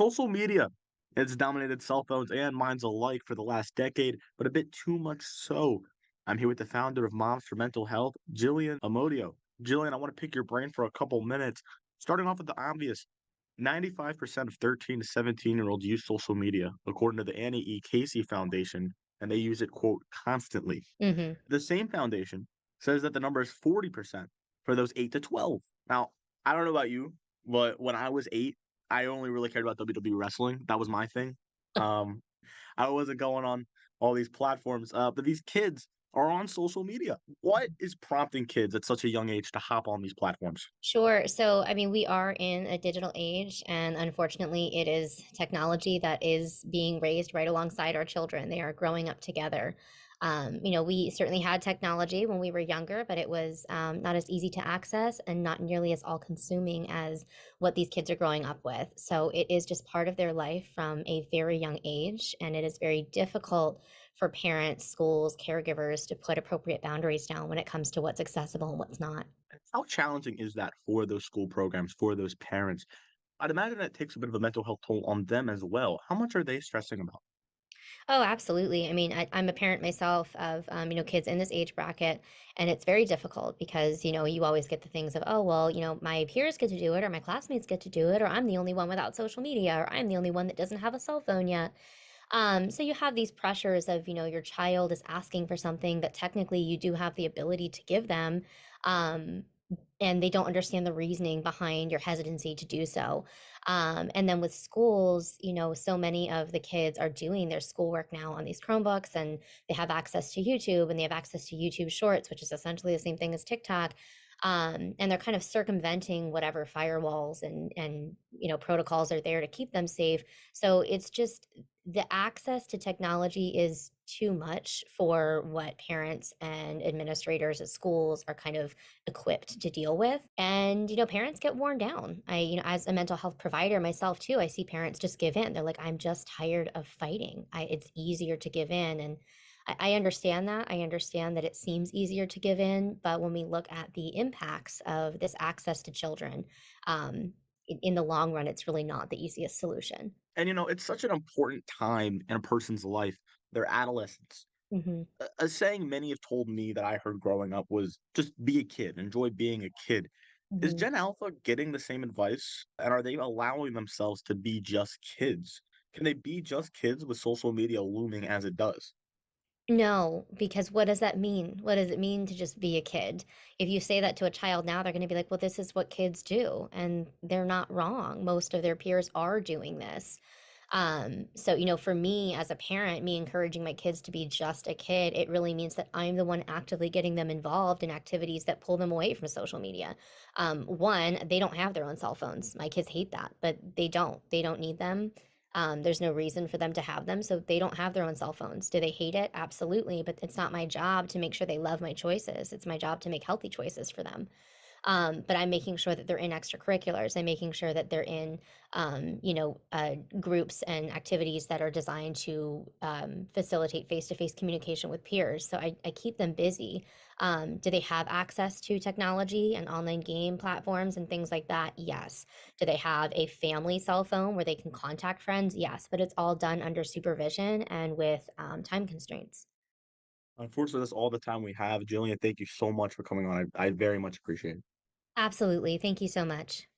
Social media has dominated cell phones and minds alike for the last decade, but a bit too much so. I'm here with the founder of Moms for Mental Health, Jillian Amodio. Jillian, I want to pick your brain for a couple minutes. Starting off with the obvious, 95% of 13 to 17-year-olds use social media, according to the Annie E. Casey Foundation, and they use it, quote, constantly. Mhm. The same foundation says that the number is 40% for those 8 to 12. Now, I don't know about you, but when I was 8, I only really cared about WWE wrestling. That was my thing. Um, I wasn't going on all these platforms, but these kids are on social media. What is prompting kids at such a young age to hop on these platforms? Sure. So, I mean, we are in a digital age, and unfortunately, it is technology that is being raised right alongside our children. They are growing up together. We certainly had technology when we were younger, but it was not as easy to access and not nearly as all consuming as what these kids are growing up with. So, it is just part of their life from a very young age, and it is very difficult for parents, schools, caregivers to put appropriate boundaries down when it comes to what's accessible and what's not. How challenging is that for those school programs, for those parents? I'd imagine that takes a bit of a mental health toll on them as well. How much are they stressing about? Oh, absolutely. I mean, I'm a parent myself of, kids in this age bracket, and it's very difficult because, you always get the things of, oh, well, my peers get to do it, or my classmates get to do it, or I'm the only one without social media, or I'm the only one that doesn't have a cell phone yet. So you have these pressures of, your child is asking for something that technically you do have the ability to give them. Um, and they don't understand the reasoning behind your hesitancy to do so. And then with schools, so many of the kids are doing their schoolwork now on these Chromebooks, and they have access to YouTube, and they have access to YouTube Shorts, which is essentially the same thing as TikTok. And they're kind of circumventing whatever firewalls and protocols are there to keep them safe. So it's just the access to technology is too much for what parents and administrators at schools are kind of equipped to deal with. And, parents get worn down. As a mental health provider myself too, I see parents just give in. They're like, I'm just tired of fighting. It's easier to give in. And I understand that. I understand that it seems easier to give in. But when we look at the impacts of this access to children, in the long run, it's really not the easiest solution. And it's such an important time in a person's life, their adolescence. Hmm. A saying many have told me that I heard growing up was just be a kid, enjoy being a kid. Is Hmm. Gen Alpha getting the same advice? And are they allowing themselves to be just kids? Can they be just kids with social media looming as it does? No, because what does that mean? What does it mean to just be a kid? If you say that to a child now, they're going to be like, well, this is what kids do. And they're not wrong. Most of their peers are doing this. So, for me as a parent, me encouraging my kids to be just a kid, it really means that I'm the one actively getting them involved in activities that pull them away from social media. One, they don't have their own cell phones. My kids hate that, but they don't. They don't need them. There's no reason for them to have them, so they don't have their own cell phones. Do they hate it? Absolutely, but it's not my job to make sure they love my choices. It's my job to make healthy choices for them. But I'm making sure that they're in extracurriculars. I'm making sure that they're in, groups and activities that are designed to facilitate face-to-face communication with peers. So I keep them busy. Do they have access to technology and online game platforms and things like that? Yes. Do they have a family cell phone where they can contact friends? Yes. But it's all done under supervision and with time constraints. Unfortunately, that's all the time we have. Jillian, thank you so much for coming on. I very much appreciate it. Absolutely. Thank you so much.